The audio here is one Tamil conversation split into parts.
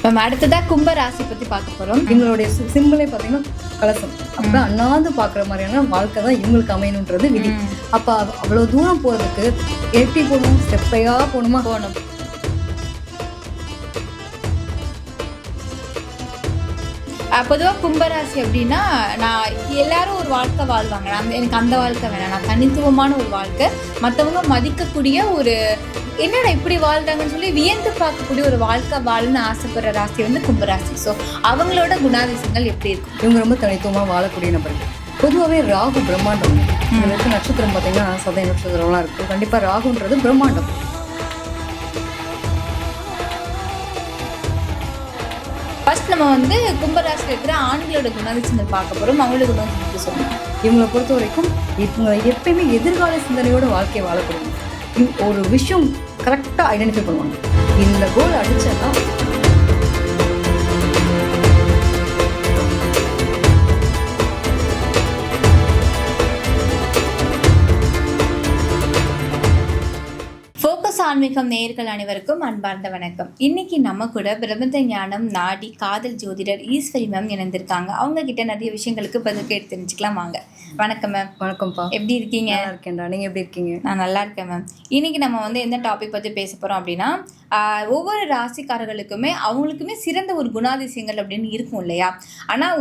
நம்ம அடுத்ததாக கும்ப ராசி பற்றி பார்க்க போகிறோம். இவங்களுடைய சிம்பிளே பார்த்தீங்கன்னா கலசம். அப்போ அண்ணாந்து பார்க்குற மாதிரியான வாழ்க்கை தான் இவங்களுக்கு அமையணுன்றது விதி. அப்போ அவ்வளோ தூரம் போகிறதுக்கு எப்படி போகணும், ஸ்டெப்பையாக போகணுமா போகணும். பொதுவாக கும்பராசி அப்படின்னா நான் எல்லாரும் ஒரு வாழ்க்கை வாழ்வாங்க. எனக்கு அந்த வாழ்க்கை வேணாம், நான் தனித்துவமான ஒரு வாழ்க்கை, மற்றவங்க மதிக்கக்கூடிய ஒரு என்னடா இப்படி வாழ்றாங்கன்னு சொல்லி வியந்து பார்க்கக்கூடிய ஒரு வாழ்க்கை வாழணும்னு ஆசைப்படுற ராசி வந்து கும்பராசி. ஸோ அவங்களோட குணாதிசயங்கள் எப்படி இருக்கும்? இவங்க ரொம்ப தனித்துவமாக வாழக்கூடிய நபர்கள். பொதுவாகவே ராகு பிரம்மாண்டம். இவங்களுக்கு நட்சத்திரம் பார்த்தீங்கன்னா சதய நட்சத்திரம்லாம் இருக்கும். கண்டிப்பாக ராகுன்றது பிரம்மாண்டம். ஃபர்ஸ்ட் நம்ம வந்து கும்பராசியில் இருக்கிற ஆண்களோட குணாதிசயங்கள் பார்க்க போகிறோம். அவங்களோட குணாதிசயத்தை சொல்லுங்கள். இவங்களை பொறுத்த வரைக்கும் இவங்க எப்பயுமே எதிர்கால சிந்தனையோட வாழ்க்கையை வாழக்கூடிய ஒரு விஷயம் கரெக்டாக ஐடென்டிஃபை பண்ணுவாங்க. இந்த கோல் அடிச்சா ஆன்மீகம் நேயர்கள் அனைவருக்கும் அன்பார்ந்த வணக்கம். இன்னைக்கு நம்ம கூட பிரபஞ்ச ஞானம் நாடி காதல் ஜோதிடர் ஈஸ்வரி மேம் இணைந்திருக்காங்க. அவங்க கிட்ட நிறைய விஷயங்களுக்கு பதில் கேட்டு தெரிஞ்சுக்கலாம் வாங்க. வணக்கம் மேம். வணக்கம்ப்பா. எப்படி இருக்கீங்க? நல்லா இருக்கேன்டா, நீங்க எப்படி இருக்கீங்க? நான் நல்லா இருக்கேன் மேம். இன்னைக்கு நம்ம வந்து எந்த டாபிக் பற்றி பேச போறோம் அப்படின்னா, ஒவ்வொரு ராசிக்காரர்களுக்குமே அவங்களுக்குமே சிறந்த ஒரு குணாதிசயங்கள் அப்படின்னு இருக்கும் இல்லையா? ஆனால்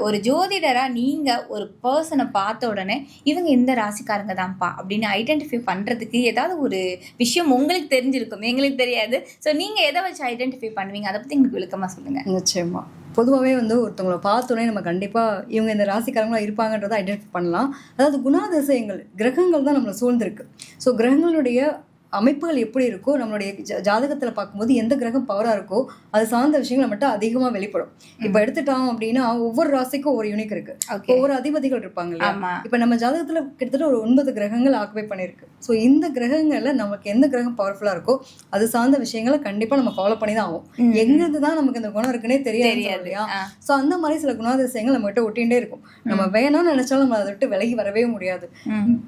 ஒரு ஜோதிடராக நீங்கள் ஒரு பர்சனை பார்த்த உடனே இவங்க இந்த ராசிக்காரங்க தான்ப்பா அப்படின்னு ஐடென்டிஃபை பண்ணுறதுக்கு ஏதாவது ஒரு விஷயம் உங்களுக்கு தெரிஞ்சிருக்கும், எங்களுக்கு தெரியாது. ஸோ நீங்கள் எதை வச்சு ஐடென்டிஃபை பண்ணுவீங்க, அதை பற்றி எங்களுக்கு விளக்கமாக சொல்லுங்கள். நிச்சயமா. பொதுவாகவே வந்து ஒருத்தவங்களை பார்த்தோன்னே நம்ம கண்டிப்பாக இவங்க இந்த ராசிக்காரங்களாக இருப்பாங்கன்றதை ஐடென்டிஃபை பண்ணலாம். அதாவது குணாதிசயங்கள் கிரகங்கள் தான் நம்மளை சூழ்ந்திருக்கு. ஸோ கிரகங்களுடைய அமைப்புகள் எப்படி இருக்கோ, நம்மளுடைய ஜாதகத்தில் பார்க்கும்போது எந்த கிரகம் பவராக இருக்கோ அது சார்ந்த விஷயங்கள் மட்டும் அதிகமாக வெளிப்படும். இப்போ எடுத்துட்டோம் அப்படின்னா ஒவ்வொரு ராசிக்கும் ஒரு யூனிக் இருக்கு, ஒவ்வொரு அதிபதிகள் இருப்பாங்க இல்லையா? இப்போ நம்ம ஜாதகத்தில் கிட்டத்தட்ட ஒரு 9 கிரகங்கள் ஆக்குபை பண்ணியிருக்கு. ஸோ இந்த கிரகங்களில் நமக்கு எந்த கிரகம் பவர்ஃபுல்லாக இருக்கோ அது சார்ந்த விஷயங்களை கண்டிப்பாக நம்ம ஃபாலோ பண்ணி தான் ஆகும். எங்கிருந்து தான் நமக்கு இந்த குணம் இருக்குன்னே தெரியாது இல்லையா? ஸோ அந்த மாதிரி சில குணாதிசயங்கள் நம்ம கிட்ட ஒட்டிகிட்டே இருக்கும். நம்ம வேணும்னு நினைச்சாலும் நம்ம அதை விட்டு விலகி வரவே முடியாது.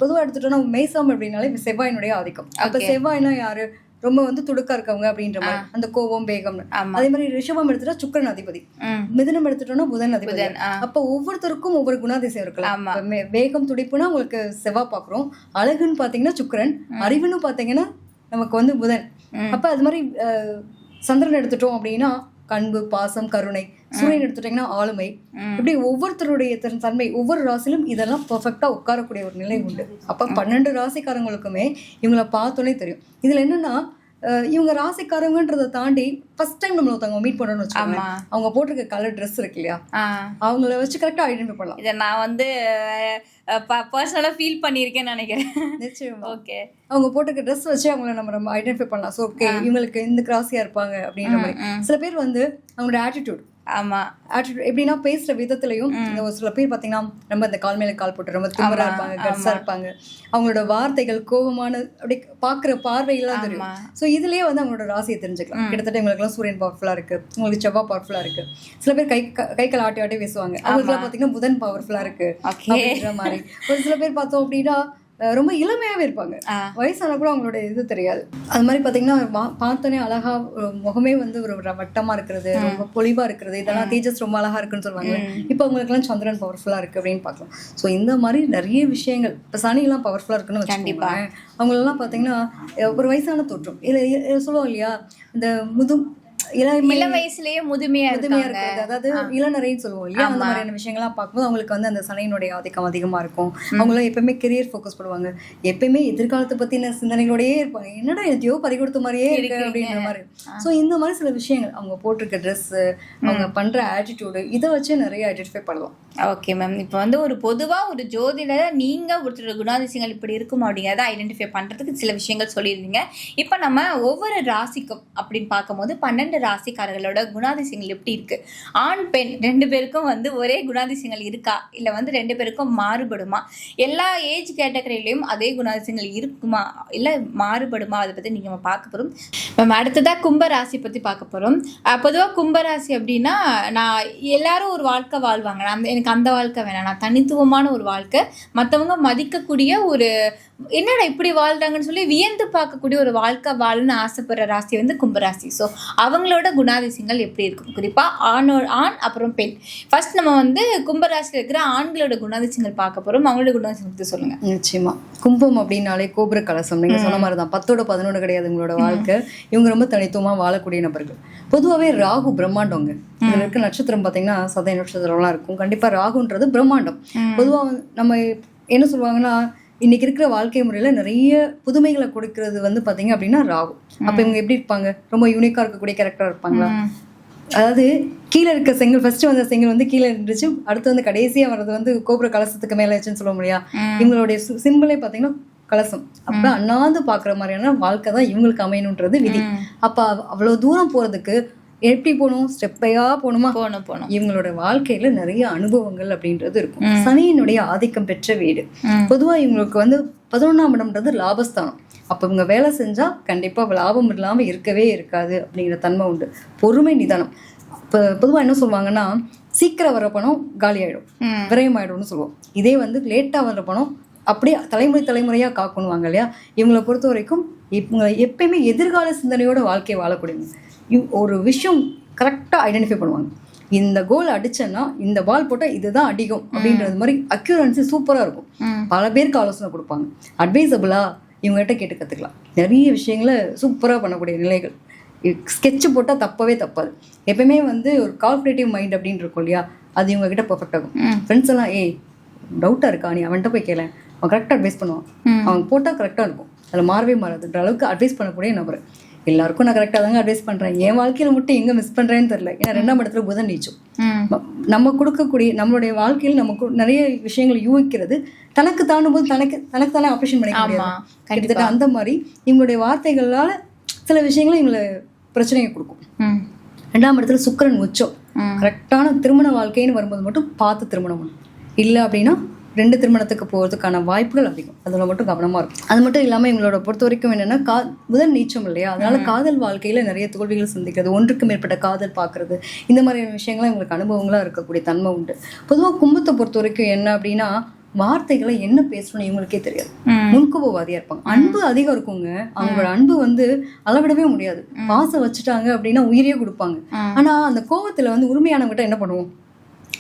பொதுவாக எடுத்துட்டோம்னா மேசம் அப்படின்னாலே செவ்வாயினுடைய ஆதிக்கம். அப்போ செவ்வாய்னா யாரு? ரொம்ப வந்து துடுக்கா இருக்கவங்க அப்படின்ற மாதிரி, அந்த கோபம் வேகம். அதே மாதிரி ரிஷபம் எடுத்துட்டா சுக்கிரன் அதிபதி, மிதுனம் எடுத்துட்டோம்னா புதன் அதிபதி. அப்ப ஒவ்வொருத்தருக்கும் ஒவ்வொரு குணாதிசயம் இருக்கலாம். வேகம் துடிப்புனா உங்களுக்கு செவ்வாய் பாக்குறோம், அழகுன்னு பாத்தீங்கன்னா சுக்கிரன், அறிவுன்னு பாத்தீங்கன்னா நமக்கு வந்து புதன். அப்ப அது மாதிரி சந்திரன் எடுத்துட்டோம் அப்படின்னா கண்பு, பாசம், கருணை. சூரியன் எடுத்துட்டீங்கன்னா ஆளுமை. இப்படி ஒவ்வொருத்தருடைய தன்மை ஒவ்வொரு ராசிலும் இதெல்லாம் பெர்ஃபெக்டா உட்காரக்கூடிய ஒரு நிலை உண்டு. அப்ப 12 ராசிக்காரங்களுக்குமே இவங்களை பார்த்தோன்னே தெரியும். இதுல என்னன்னா இவங்க ராசிக்காரங்கன்றதை தாண்டி ஃபர்ஸ்ட் டைம் நம்மள ஒருத்தவங்க மீட் பண்ணணும்னு வச்சுக்கோங்க, அவங்க போட்டிருக்க கலர் ட்ரெஸ் இருக்கு இல்லையா, அவங்கள வச்சு கரெக்டா ஐடென்டிஃபை பண்ணலாம். இதை நான் வந்து பர்சனலா ஃபீல் பண்ணியிருக்கேன்னு நினைக்கிறேன். நிச்சயமா. ஓகே, அவங்க போட்டிருக்க ட்ரெஸ் வச்சு அவங்கள நம்ம ஐடென்டிஃபை பண்ணலாம். ஸோ ஓகே, இவங்களுக்கு இந்த கிராஸியா இருப்பாங்க அப்படின்ற மாதிரி. சில பேர் வந்து அவங்களோட ஆட்டிடியூட், ஆட்டிடியூட் எப்படின்னா பேசுற விதத்துலையும், ஒரு சில பேர் பார்த்தீங்கன்னா ரொம்ப இந்த கால் மேல கால் போட்டு ரொம்ப திமிரா இருப்பாங்க, கட்ஸா இருப்பாங்க. அவங்களோட வார்த்தைகள் கோபமான அப்படி பாக்குற பார்வையெல்லாம் தெரியும். ஸோ இதுலயே வந்து அவங்களோட ராசியை தெரிஞ்சுக்கலாம். கிட்டத்தட்ட இவங்களுக்குலாம் சூரியன் பவர்ஃபுல்லா இருக்கு, உங்களுக்கு செவ்வாய் பவர்ஃபுல்லா இருக்கு. சில பேர் கை கால் ஆட்டி ஆட்டி பேசுவாங்க, அவங்களுக்கு பார்த்தீங்கன்னா புதன் பவர்ஃபுல்லா இருக்கு அப்படின்ற மாதிரி. ஒரு சில பேர் பார்த்தோம் அப்படின்னா ரொம்ப இளமையாவே இருப்பாங்க, வயசான கூட அவங்களோட இது தெரியாது. அது மாதிரி பாத்தீங்கன்னா பார்த்தோன்னே அழகா முகமே வந்து ஒரு வட்டமா இருக்கிறது, ரொம்ப பொலிவா இருக்கிறது, இதெல்லாம் தேஜஸ் ரொம்ப அழகா இருக்குன்னு சொல்லுவாங்க. இப்போ அவங்களுக்கு எல்லாம் சந்திரன் பவர்ஃபுல்லா இருக்கு அப்படின்னு பார்க்கலாம். ஸோ இந்த மாதிரி நிறைய விஷயங்கள். இப்போ சனி எல்லாம் பவர்ஃபுல்லா இருக்குன்னு வச்சுக்கோங்க. அவங்களெல்லாம் பாத்தீங்கன்னா ஒரு வயசான தோற்றம் இல்ல சொல்லுவோம் இல்லையா, இந்த இளம் வயசுலயே முதுமையா இருக்கிறது, அதாவது இளநரைன்னு சொல்லுவோம் இல்லையா, அந்த மாதிரியான விஷயங்கள்லாம் பார்க்கும்போது அவங்களுக்கு வந்து அந்த சனையினுடைய ஆதிக்கம் அதிகமா இருக்கும். அவங்களாம் எப்பயுமே கெரியர் ஃபோக்கஸ் பண்ணுவாங்க, எப்பயுமே எதிர்காலத்தை பத்தின சிந்தனைகளோடயே இருப்பாங்க. என்னடா எதையோ பறி கொடுத்த மாதிரியே இருக்கு அப்படின்ற மாதிரி. ஸோ இந்த மாதிரி சில விஷயங்கள், அவங்க போட்டிருக்க ட்ரெஸ், அவங்க பண்ற ஆட்டிடியூடு, இதை வச்சு நிறைய ஐடென்டிஃபை பண்ணலாம். Okay ma'am. இப்போ வந்து ஒரு பொதுவாக ஒரு ஜோதிடரை நீங்கள் ஒருத்தரோட குணாதிசயங்கள் இப்படி இருக்கும் அப்படிங்கிறத ஐடென்டிஃபை பண்ணுறதுக்கு சில விஷயங்கள் சொல்லியிருந்தீங்க. இப்போ நம்ம ஒவ்வொரு ராசிக்கும் அப்படின்னு பார்க்கும்போது 12 ராசிக்காரர்களோட குணாதிசயங்கள் எப்படி இருக்குது? ஆண் பெண் 2 பேருக்கும் வந்து ஒரே குணாதிசயங்கள் இருக்கா, இல்லை வந்து 2 பேருக்கும் மாறுபடுமா? எல்லா ஏஜ் கேட்டகரியிலையும் அதே குணாதிசயங்கள் இருக்குமா, இல்லை மாறுபடுமா? அதை பற்றி நீங்கள் பார்க்க போகிறோம். நம்ம அடுத்ததாக கும்பராசி பற்றி பார்க்க போகிறோம். பொதுவாக கும்பராசி அப்படின்னா நான் எல்லாரும் ஒரு வாழ்க்கை வாழ்வாங்க. எனக்கு அந்த வாழ்க்கை வேணாம், நான் தனித்துவமான ஒரு வாழ்க்கை, மற்றவங்க மதிக்கக்கூடிய ஒரு என்னடா இப்படி வாழ்றாங்கன்னு சொல்லி வியந்து பார்க்கக்கூடிய ஒரு வாழ்க்கை வாழணும்னு ஆசைப்படுற ராசி வந்து கும்பராசி. ஸோ அவங்களோட குணாதிசயங்கள் எப்படி இருக்கும், குறிப்பாக ஆண் அப்புறம் பெண். ஃபர்ஸ்ட் நம்ம வந்து கும்பராசியில் இருக்கிற ஆண்களோட குணாதிசயங்கள் பார்க்க போகிறோம். அவங்களோட குணாதிசயத்தை சொல்லுங்க. நிச்சயமா கும்பம் அப்படின்னாலே கோபுர கலசம், நீங்க சொன்ன மாதிரி தான் 10-11 கிடையாது உங்களோட வாழ்க்கை. இவங்க ரொம்ப தனித்துவமா வாழக்கூடிய நபர்கள். பொதுவாகவே ராகு பிரம்மாண்டவங்க. இதுல இருக்க நட்சத்திரம் பார்த்தீங்கன்னா சதய நட்சத்திரம்லாம் இருக்கும். கண்டிப்பா ராகுன்றது பிரம்மாண்டம். பொதுவாக நம்ம என்ன சொல்லுவாங்கன்னா, இன்னைக்கு இருக்கிற வாழ்க்கை முறையில நிறைய புதுமைகளை கொடுக்கறது வந்து பாத்தீங்க அப்படின்னா ராகு. அப்ப இவங்க எப்படி இருப்பாங்க, ரொம்ப யூனிக்கா இருக்கக்கூடிய கேரக்டரா இருப்பாங்களா? அதாவது கீழே இருக்க செங்கல், ஃபர்ஸ்ட் வந்த செங்கல் வந்து கீழே இருந்துச்சு, அடுத்து வந்து கடைசியா வர்றது வந்து கோபுர கலசத்துக்கு மேல வச்சுன்னு சொல்ல முடியா. இவங்களுடைய சிம்பிளே பாத்தீங்கன்னா கலசம். அப்ப அண்ணாந்து பாக்குற மாதிரியான வாழ்க்கை தான் இவங்களுக்கு அமையணுன்றது விதி. அப்ப அவ்வளவு தூரம் போறதுக்கு எப்படி போகணும், ஸ்டெப்பையா போகணுமா? போகணும். இவங்களோட வாழ்க்கையில நிறைய அனுபவங்கள் அப்படின்றது இருக்கும். சனியினுடைய ஆதிக்கம் பெற்ற வீடு. பொதுவா இவங்களுக்கு வந்து 11ஆம் இடம்ன்றது லாபஸ்தானம். அப்ப இவங்க வேலை செஞ்சா கண்டிப்பா லாபம் இல்லாம இருக்கவே இருக்காது அப்படிங்கிற தன்மை உண்டு. பொறுமை, நிதானம். பொதுவா என்ன சொல்லுவாங்கன்னா, சீக்கிரம் வர பணம் காலி ஆயிடும், விரயம் ஆயிடும்னு சொல்லுவோம். இதே வந்து லேட்டா வர பணம் அப்படியே தலைமுறையா காக்கணுவாங்க இல்லையா. இவங்களை பொறுத்த வரைக்கும் இவங்க எப்பயுமே எதிர்கால சிந்தனையோட வாழ்க்கையை வாழக்கூடியவங்க. ஒரு விஷயம் கரெக்டா ஐடென்டிஃபை பண்ணுவாங்க. இந்த கோல் அடிச்சேன்னா இந்த பால் போட்டா இதுதான் அடிக்கும் அப்படின்றது மாதிரி அக்யூரன்சி சூப்பரா இருக்கும். பல பேருக்கு ஆலோசனை கொடுப்பாங்க. அட்வைசபிளா இவங்ககிட்ட கேட்டு கத்துக்கலாம். நிறைய விஷயங்களை சூப்பரா பண்ணக்கூடிய நிலைகள். ஸ்கெட்ச் போட்டால் தப்பவே தப்பாது. எப்பயுமே வந்து ஒரு கால்குலேட்டிவ் மைண்ட் அப்படின்னு இருக்கும் இல்லையா, அது இவங்க கிட்ட பர்ஃபெக்ட் ஆகும். ஃப்ரெண்ட்ஸ் எல்லாம் டவுட்டா இருக்கா, நீ அவன்கிட்ட போய் கேள, அவன் கரெக்டாக அட்வைஸ் பண்ணுவான். அவன் போட்டால் கரெக்டாக இருக்கும், அதில் மாறவே மாறாதுன்ற அளவுக்கு அட்வைஸ் பண்ணக்கூடிய நபர். எல்லாருக்கும் நான் கரெக்டாக தாங்க அட்வைஸ் பண்ணுறேன், என் வாழ்க்கையில் மட்டும் எங்கே மிஸ் பண்ணுறேன்னு தெரியல. ஏன்னா 2ஆம் இடத்துல புதன் நீச்சம். நம்ம கொடுக்கக்கூடிய நம்மளுடைய வாழ்க்கையில் நமக்கு நிறைய விஷயங்கள் யூகிக்கிறது தனக்கு தாண்டும் போது தனக்கு தானே ஆப்ரேஷன் பண்ணிக்க முடியாது. கிட்டத்தட்ட அந்த மாதிரி இவங்களுடைய வார்த்தைகளால சில விஷயங்களும் இவங்களை பிரச்சனையை கொடுக்கும். 2ஆம் இடத்துல சுக்கிரன் உச்சம். கரெக்டான திருமண வாழ்க்கைன்னு வரும்போது மட்டும் பார்த்து திருமணம் பண்ணும். இல்லை அப்படின்னா 2 திருமணத்துக்கு போகிறதுக்கான வாய்ப்புகள் அதிகம். அதில் மட்டும் கவனமாக இருக்கும். அது மட்டும் இல்லாமல் இவங்களோட பொறுத்த வரைக்கும் என்னென்னா புதன் நீச்சம் இல்லையா, அதனால காதல் வாழ்க்கையில் நிறைய தோல்விகள் சந்திக்கிறது, ஒன்றுக்கு மேற்பட்ட காதல் பார்க்குறது, இந்த மாதிரியான விஷயங்கள்லாம் இவங்களுக்கு அனுபவங்களாக இருக்கக்கூடிய தன்மை உண்டு. பொதுவாக கும்பத்தை பொறுத்த வரைக்கும் என்ன அப்படின்னா, வார்த்தைகளை என்ன பேசணும்னு இவங்களுக்கே தெரியாது. முன்கோபவாதியா இருப்பாங்க. அன்பு அதிகம் இருக்குங்க. அவங்களோட அன்பு வந்து அளவிடவே முடியாது. பாசம் வச்சுட்டாங்க அப்படின்னா உயிரியே கொடுப்பாங்க. ஆனா அந்த கோவத்துல வந்து உரிமையானவங்கிட்ட என்ன பண்ணுவோம்,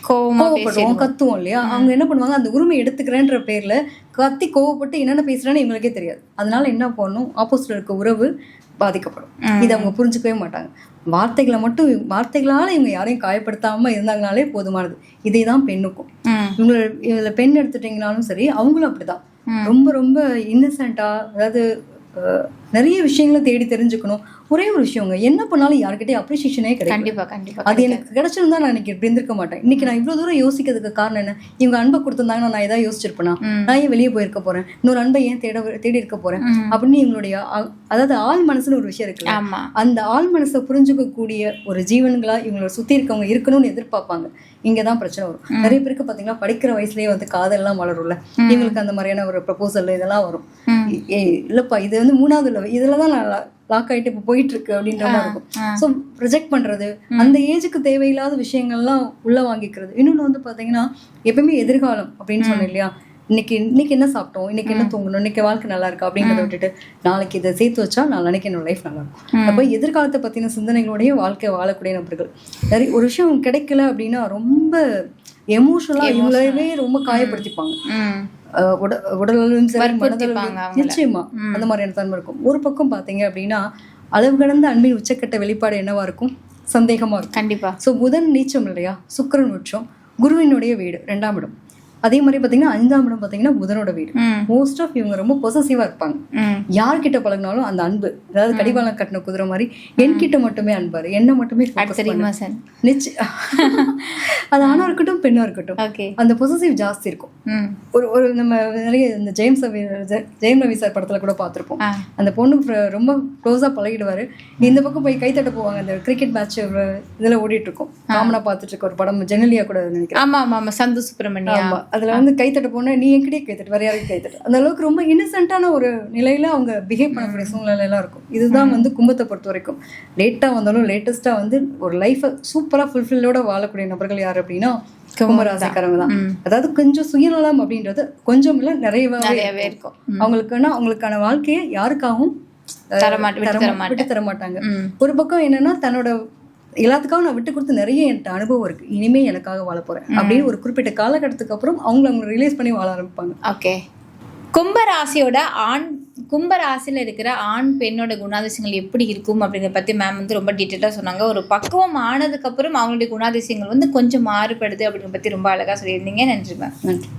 கோவப்படுவோம், கத்துவோம் இல்லையா. அவங்க என்ன பண்ணுவாங்க, அந்த உரிமை எடுத்துக்கிறேன்ற பேர்ல கத்தி கோவப்பட்டு என்னென்ன பேசுறான்னு இவங்களுக்கே தெரியாது. அதனால என்ன பண்ணும், ஆப்போசிட்ல இருக்க உறவு பாதிக்கப்படும். இதை அவங்க புரிஞ்சுக்கவே மாட்டாங்க. வார்த்தைகளால இவங்க யாரையும் காயப்படுத்தாம இருந்தாங்கனாலே போதுமானது. இதே தான் பெண்ணுக்கும். இதுல பெண் எடுத்துட்டீங்கனாலும் சரி, அவங்களும் அப்படிதான். ரொம்ப ரொம்ப இன்னசென்ட்டா, அதாவது நிறைய விஷயங்களை தேடி தெரிஞ்சுக்கணும். ஒரே ஒரு விஷயங்க, என்ன பண்ணாலும் யாருக்கிட்டே அப்ரிசியேஷனே கிடைக்கும். அது எனக்கு கிடைச்சிருந்தா நான் இன்னைக்கு இப்படி இருந்திருக்க மாட்டேன். இன்னைக்கு நான் இவ்வளவு தூரம் யோசிக்கிறதுக்கு காரணம் என்ன, இவங்க அன்பை கொடுத்திருந்தாங்கன்னா நான் ஏதாவது யோசிச்சிருப்பேனா, நான் ஏன் வெளியே போயிருக்க போறேன், இன்னொரு அன்பை ஏன் தேடி இருக்க போறேன் அப்படின்னு இவங்களுடைய அதாவது ஆள் மனசுன்னு ஒரு விஷயம் இருக்கு. அந்த ஆள் மனசை புரிஞ்சுக்கக்கூடிய ஒரு ஜீவன்களா இவங்களோட சுத்தி இருக்கவங்க இருக்கணும்னு எதிர்பார்ப்பாங்க. இங்கதான் பிரச்சனை வரும். நிறைய பேருக்கு பாத்தீங்கன்னா படிக்கிற வயசுலயே வந்து காதல் எல்லாம் வளரும்ல, இவங்களுக்கு அந்த மாதிரியான ஒரு ப்ரப்போசல் இதெல்லாம் வரும். இல்லப்பா இது வந்து 3வது இதுலதான் நான் லாக் ஆயிட்டு இப்ப போயிட்டு இருக்கு அப்படின்ற மாதிரி இருக்கும். ஸோ ப்ரொஜெக்ட் பண்றது, அந்த ஏஜுக்கு தேவையில்லாத விஷயங்கள்லாம் உள்ள வாங்கிக்கிறது. இன்னொன்னு வந்து பாத்தீங்கன்னா, எப்பவுமே எதிர்காலம் அப்படின்னு சொன்னேன் இல்லையா, இன்னைக்கு என்ன சாப்பிட்டோம், இன்னைக்கு என்ன தூங்கணும், இன்னைக்கு வாழ்க்கை நல்லா இருக்கா அப்படின்றத விட்டுட்டு நாளைக்கு இதை சேர்த்து வச்சா நாளைக்கு என்னோட லைஃப் நல்லா இருக்கும். அப்போ எதிர்காலத்தை பத்தின சிந்தனைகளோடைய வாழ்க்கை வாழக்கூடிய நபர்கள். நிறைய ஒரு விஷயம் கிடைக்கல அப்படின்னா ரொம்ப எமோஷனலா இவங்களவே ரொம்ப காயப்படுத்திப்பாங்க. உடலும் சரி மனதளவும் நிச்சயமா அந்த மாதிரியான தன்மை இருக்கும். ஒரு பக்கம் பாத்தீங்க அப்படின்னா, அளவு கடந்த அன்பின் உச்சக்கட்ட வெளிப்பாடு என்னவா இருக்கும், சந்தேகமா இருக்கும். கண்டிப்பா. ஸோ புதன் நீச்சம் இல்லையா, சுக்கிரன் உச்சம், குருவினுடைய வீடு 2ஆம் இடம். அதே மாதிரி பாத்தீங்கன்னா 5ஆம் இடம் பாத்தீங்கன்னா புதனோட வீடு. மோஸ்ட் ஆஃப் இவங்க ரொம்ப பொசசிவா இருப்பாங்க. யார்கிட்ட பழகினாலும் அந்த அன்பு, அதாவது கடிவாளம் கட்டின குதிரை மாதிரி என்கிட்ட மட்டுமே அன்பாரு, என்ன மட்டுமே அது ஆணா இருக்கட்டும் பெண்ணா இருக்கட்டும், அந்த பொசசிவ் ஜாஸ்தி இருக்கும். ஒரு நம்ம நிறைய இந்த ஜெயம் ரவி சார் படத்துல கூட பார்த்திருப்போம். அந்த பொண்ணு ரொம்ப க்ளோஸா பழகிடுவாரு. இந்த பக்கம் போய் கைத்தட்ட போவாங்க. அந்த கிரிக்கெட் மேட்ச் இதுல ஓடிட்டு இருக்கும், காமனா பார்த்துட்டு இருக்க ஒரு படம், ஜெனலியா கூட நினைக்கிறேன். ஆமா ஆமா, சந்து சுப்பிரமணியம். அதில் வந்து கைத்தட்ட போனால் நீ என்கிட்டயே கைத்தட்டு, வேற யாருக்கு கைத்தட்டு, அந்த அளவுக்கு ரொம்ப இன்னசென்ட்டான ஒரு நிலையில் அவங்க பிஹேவ் பண்ணக்கூடிய சூழ்நிலையெல்லாம் இருக்கும். இதுதான் வந்து கும்பத்தை பொறுத்த வரைக்கும். லேட்டாக வந்தாலும் லேட்டஸ்ட்டாக வந்து ஒரு லைஃப்பை சூப்பராக ஃபுல்ஃபில்லோட வாழக்கூடிய நபர்கள் யார் அப்படின்னா கும்பராசிக்காரங்க தான். அதாவது கொஞ்சம் சுயநலம் அப்படின்றது கொஞ்சம் இல்லை நிறையவே இருக்கும். அவங்களுக்கான வாழ்க்கையை யாருக்காகவும் விட்டு தர மாட்டாங்க. ஒரு பக்கம் என்னன்னா தன்னோட எல்லாத்துக்காகவும் நான் விட்டு கொடுத்து நிறைய என்கிட்ட அனுபவம் இருக்கு, இனிமே எனக்காக வாழ போறேன் அப்படின்னு ஒரு குறிப்பிட்ட காலகட்டத்துக்கு அப்புறம் அவங்க ரிலீஸ் பண்ணி வாழ ஆரம்பிப்பாங்க. ஓகே, கும்பராசியில் இருக்கிற ஆண் பெண்ணோட குணாதிசயங்கள் எப்படி இருக்கும் அப்படிங்கிறத பற்றி மேம் வந்து ரொம்ப டீட்டெயிலாக சொன்னாங்க. ஒரு பக்குவம் ஆனதுக்கப்புறம் அவங்களுடைய குணாதிசயங்கள் வந்து கொஞ்சம் மாறுபடுது அப்படிங்கிறத பற்றி ரொம்ப அழகாக சொல்லியிருந்தீங்க. நன்றி மேம். நன்றி.